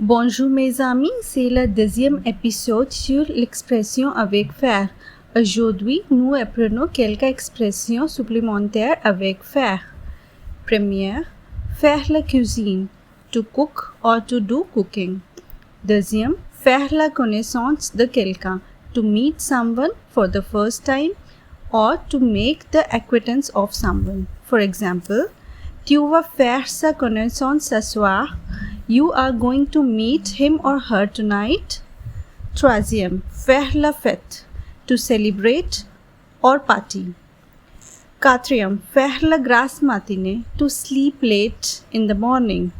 Bonjour mes amis, c'est le deuxième épisode sur l'expression avec faire. Aujourd'hui, nous apprenons quelques expressions supplémentaires avec faire. Première, faire la cuisine, to cook or to do cooking. Deuxième, faire la connaissance de quelqu'un, to meet someone for the first time or to make the acquaintance of someone. For example, tu vas faire sa connaissance ce soir. You are going to meet him or her tonight. Troisième, faire la fête, to celebrate or party. Quatrième, faire la grasse matinée, to sleep late in the morning.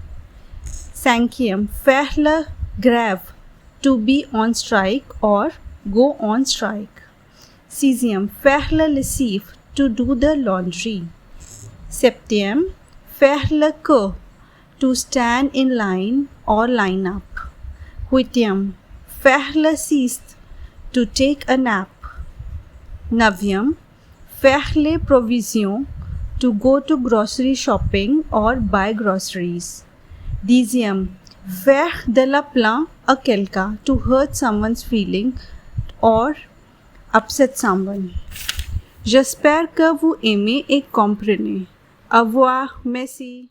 Cinquième, faire la grève, to be on strike or go on strike. Sixième, faire la lessive, to do the laundry. Septième, faire la queue, to stand in line or line up. Huitième, faire la sieste, to take a nap. Neuvième, faire les provisions, to go to grocery shopping or buy groceries. Dixième, faire de la peine à quelqu'un, to hurt someone's feeling or upset someone. J'espère que vous aimez et comprenez. Au revoir, merci.